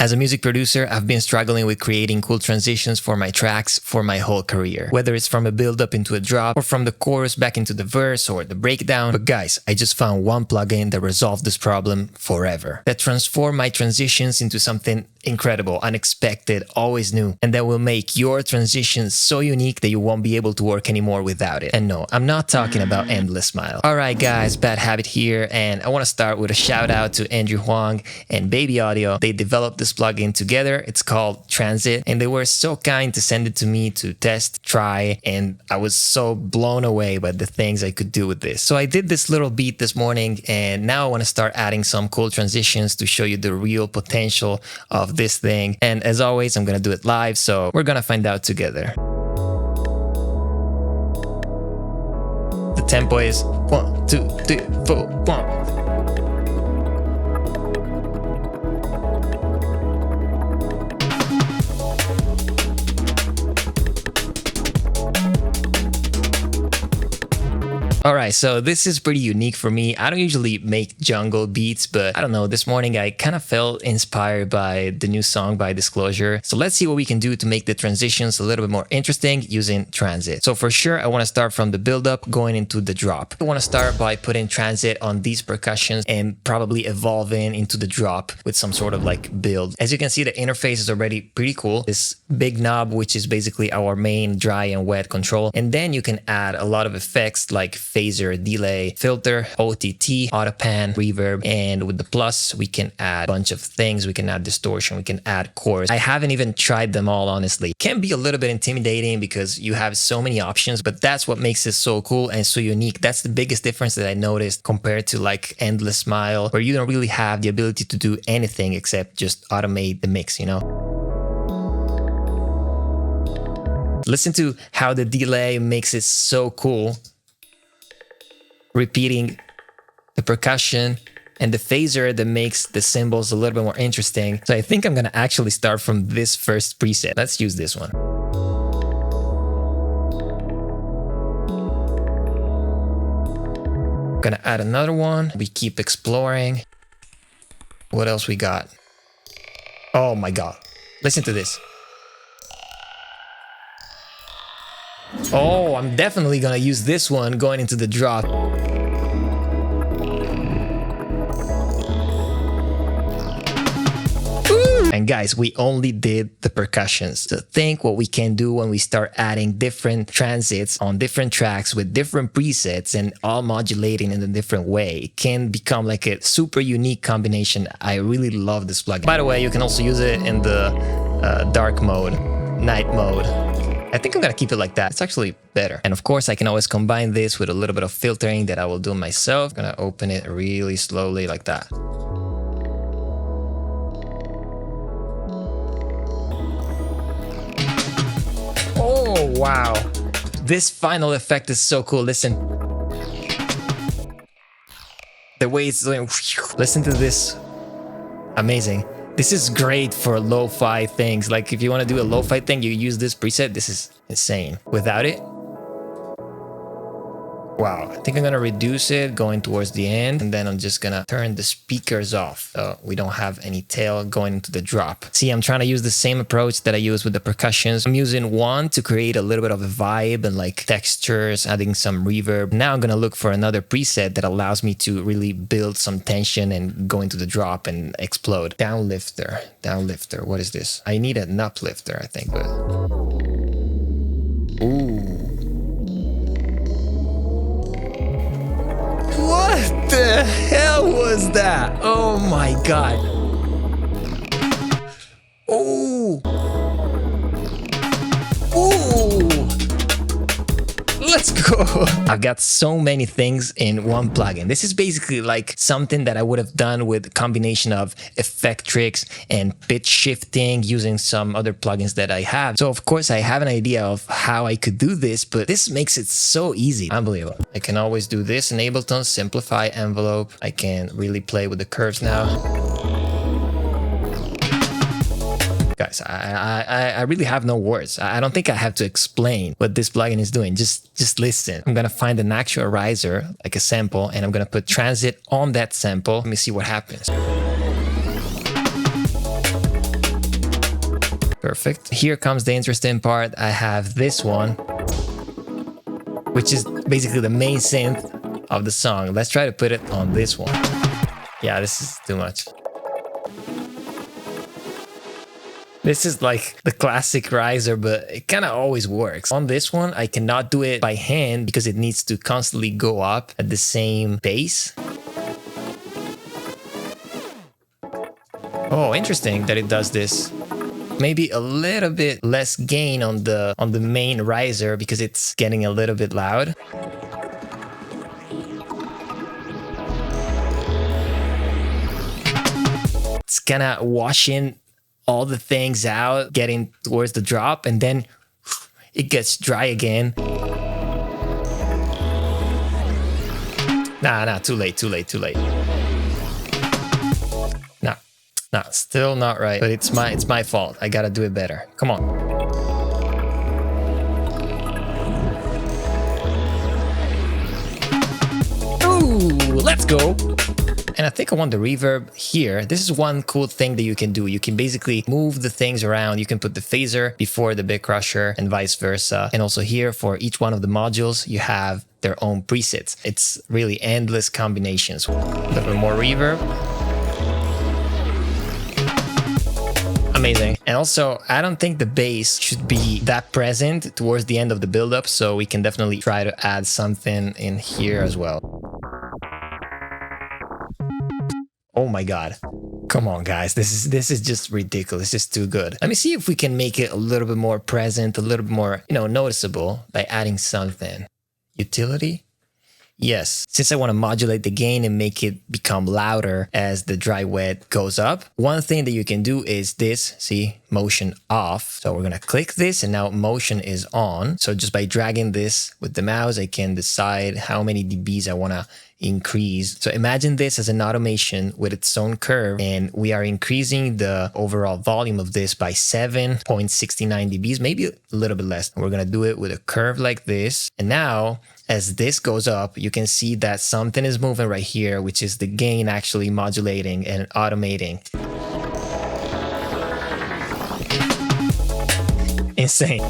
As a music producer, I've been struggling with creating cool transitions for my tracks for my whole career. Whether it's from a build-up into a drop, or from the chorus back into the verse or the breakdown. But guys, I just found one plugin that resolved this problem forever. That transformed my transitions into something incredible, unexpected, always new, and that will make your transitions so unique that you won't be able to work anymore without it. And no, I'm not talking about Endless Smile. Alright guys, Bad Habit here, and I want to start with a shout out to Andrew Huang and Baby Audio. They developed this plugin together. It's called Transit, and they were so kind to send it to me to test, try, and I was so blown away by the things I could do with this. So I did this little beat this morning, and now I want to start adding some cool transitions to show you the real potential of this thing. And as always, I'm gonna do it live, so we're gonna find out together. The tempo is 1, 2, 3, 4, 1. Alright, so this is pretty unique for me. I don't usually make jungle beats, but I don't know, this morning I kind of felt inspired by the new song by Disclosure. So let's see what we can do to make the transitions a little bit more interesting using Transit. So for sure, I want to start from the build-up going into the drop. I want to start by putting Transit on these percussions and probably evolving into the drop with some sort of like build. As you can see, the interface is already pretty cool. This big knob, which is basically our main dry and wet control. And then you can add a lot of effects like phaser, delay, filter, OTT, autopan, reverb, and with the plus we can add a bunch of things. We can add distortion, we can add chorus. I haven't even tried them all, honestly. Can be a little bit intimidating because you have so many options, but that's what makes it so cool and so unique. That's the biggest difference that I noticed compared to like Endless Smile, where you don't really have the ability to do anything except just automate the mix, you know? Listen to how the delay makes it so cool. Repeating the percussion and the phaser that makes the cymbals a little bit more interesting. So I think I'm gonna actually start from this first preset. Let's use this one. Gonna add another one. We keep exploring. What else we got? Oh my God, listen to this. Oh, I'm definitely gonna use this one going into the drop. And guys, we only did the percussions. So think what we can do when we start adding different transits on different tracks with different presets and all modulating in a different way. It can become like a super unique combination. I really love this plugin. By the way, you can also use it in the dark mode, night mode. I think I'm gonna keep it like that. It's actually better. And of course, I can always combine this with a little bit of filtering that I will do myself. I'm gonna open it really slowly like that. Oh, wow. This final effect is so cool. Listen. The way it's doing. Listen to this. Amazing. This is great for lo-fi things. Like if you want to do a lo-fi thing, you use this preset. This is insane. Without it, wow. I think I'm gonna reduce it going towards the end, and then I'm just gonna turn the speakers off so we don't have any tail going into the drop. See, I'm trying to use the same approach that I use with the percussions. I'm using one to create a little bit of a vibe and like textures, adding some reverb. Now I'm gonna look for another preset that allows me to really build some tension and go into the drop and explode. Downlifter, downlifter. What is this? I need an uplifter, I think, but ooh. What the hell was that? Oh my God. Oh. Ooh. Let's go. I've got so many things in one plugin. This is basically like something that I would have done with a combination of effect tricks and pitch shifting using some other plugins that I have. So of course I have an idea of how I could do this, but this makes it so easy. Unbelievable. I can always do this in Ableton, simplify envelope. I can really play with the curves now. Guys, I really have no words. I don't think I have to explain what this plugin is doing. Just listen. I'm gonna find an actual riser, like a sample, and I'm gonna put transit on that sample. Let me see what happens. Perfect. Here comes the interesting part. I have this one, which is basically the main synth of the song. Let's try to put it on this one. Yeah, this is too much. This is like the classic riser, but it kind of always works. On this one, I cannot do it by hand because it needs to constantly go up at the same pace. Oh, interesting that it does this. Maybe a little bit less gain on the main riser because it's getting a little bit loud. It's kind of washing all the things out, getting towards the drop, and then it gets dry again. Nah, too late. Nah, still not right. But it's my fault. I gotta do it better. Come on. Ooh, let's go. And I think I want the reverb here. This is one cool thing that you can do. You can basically move the things around. You can put the phaser before the bit crusher and vice versa. And also here for each one of the modules, you have their own presets. It's really endless combinations. A little bit more reverb. Amazing. And also, I don't think the bass should be that present towards the end of the build-up, so we can definitely try to add something in here as well. Oh my god. Come on, guys. This is just ridiculous. It's just too good. Let me see if we can make it a little bit more present, a little bit more, noticeable by adding something. Utility? Yes. Since I want to modulate the gain and make it become louder as the dry wet goes up, one thing that you can do is this, see, motion off. So we're going to click this and now motion is on. So just by dragging this with the mouse, I can decide how many dBs I want to increase. So imagine this as an automation with its own curve, and we are increasing the overall volume of this by 7.69 dBs, maybe a little bit less. And we're going to do it with a curve like this. And now as this goes up, you can see that something is moving right here, which is the gain actually modulating and automating. Insane.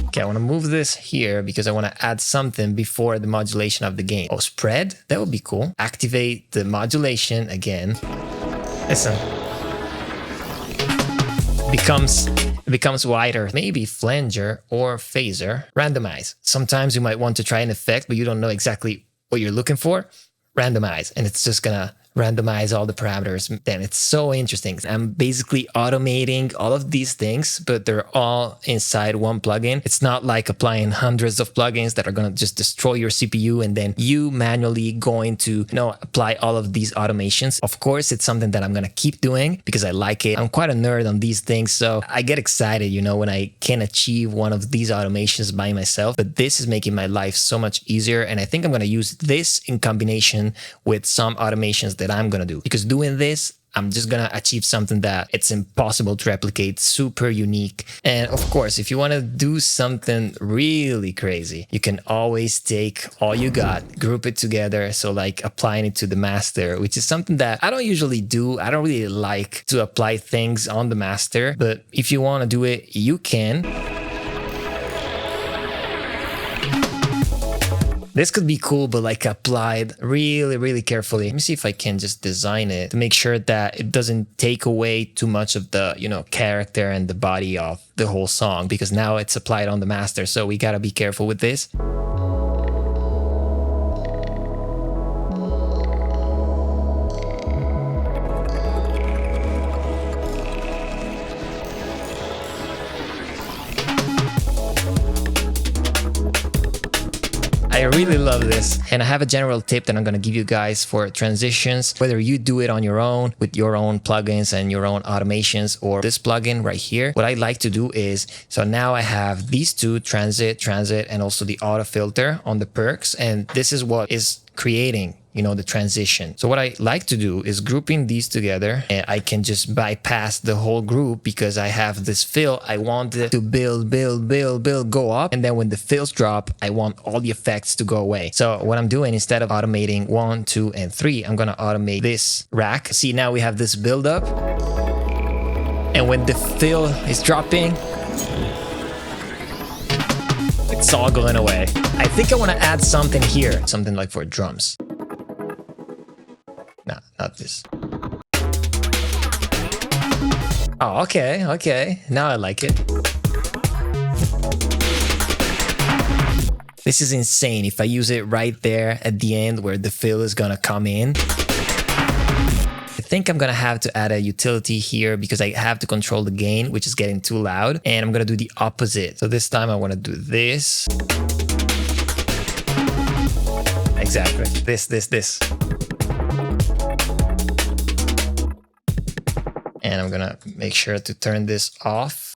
Okay, I want to move this here because I want to add something before the modulation of the gain. Oh, spread? That would be cool. Activate the modulation again. Listen. It becomes wider. Maybe flanger or phaser. Randomize. Sometimes you might want to try an effect, but you don't know exactly what you're looking for. Randomize. And it's just gonna randomize all the parameters. Then it's so interesting. I'm basically automating all of these things, but they're all inside one plugin. It's not like applying hundreds of plugins that are going to just destroy your CPU and then you manually going to, apply all of these automations. Of course, it's something that I'm going to keep doing because I like it. I'm quite a nerd on these things, so I get excited, when I can achieve one of these automations by myself. But this is making my life so much easier, and I think I'm going to use this in combination with some automations that I'm gonna do, because doing this, I'm just gonna achieve something that it's impossible to replicate, super unique. And of course, if you want to do something really crazy, you can always take all you got, group it together. So like applying it to the master, which is something that I don't usually do. I don't really like to apply things on the master, but if you want to do it, you can. This could be cool, but like applied really, really carefully. Let me see if I can just design it to make sure that it doesn't take away too much of the, character and the body of the whole song, because now it's applied on the master. So we gotta be careful with this. I really love this, and I have a general tip that I'm going to give you guys for transitions, whether you do it on your own with your own plugins and your own automations or this plugin right here. What I like to do is, so now I have these two, transit, and also the auto filter on the perks, and this is what is creating the transition. So what I like to do is grouping these together, and I can just bypass the whole group because I have this fill. I want it to build, go up. And then when the fills drop, I want all the effects to go away. So what I'm doing, instead of automating 1, 2, and 3, I'm going to automate this rack. See, now we have this build up. And when the fill is dropping, it's all going away. I think I want to add something here, something like for drums. No, not this. Oh, okay, okay. Now I like it. This is insane. If I use it right there at the end where the fill is gonna come in, I think I'm gonna have to add a utility here because I have to control the gain, which is getting too loud. And I'm gonna do the opposite. So this time I wanna do this. Exactly. This. And I'm gonna make sure to turn this off.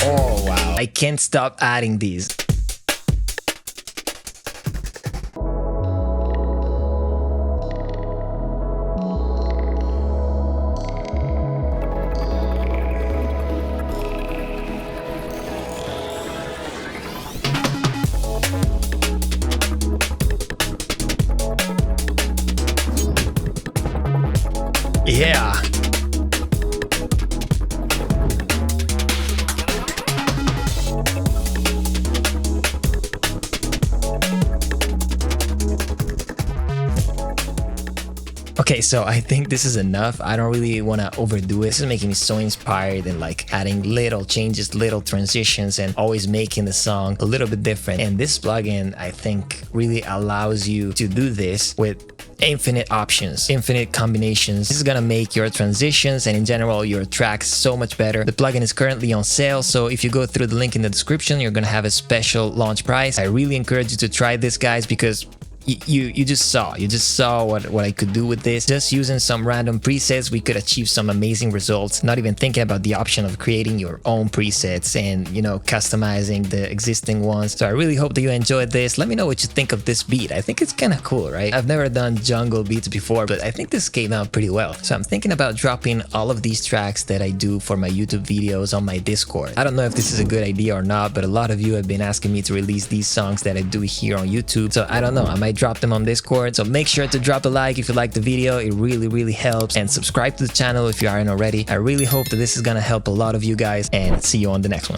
Oh wow, I can't stop adding these. Yeah. Okay, so I think this is enough. I don't really want to overdo it. This is making me so inspired and like adding little changes, little transitions, and always making the song a little bit different. And this plugin, I think, really allows you to do this with infinite options, infinite combinations. This is gonna make your transitions and in general your tracks so much better. The plugin is currently on sale, so if you go through the link in the description, you're gonna have a special launch price. I really encourage you to try this, guys, because you just saw what I could do with this. Just using some random presets, we could achieve some amazing results, not even thinking about the option of creating your own presets and, you know, customizing the existing ones. So I really hope that you enjoyed this. Let me know what you think of this beat. I think it's kind of cool, right? I've never done jungle beats before, but I think this came out pretty well. So I'm thinking about dropping all of these tracks that I do for my YouTube videos on my Discord. I don't know if this is a good idea or not, but a lot of you have been asking me to release these songs that I do here on YouTube. So I don't know, I might drop them on Discord. So make sure to drop a like if you like the video. It really helps, and subscribe to the channel if you aren't already. I really hope that this is gonna help a lot of you guys, and see you on the next one.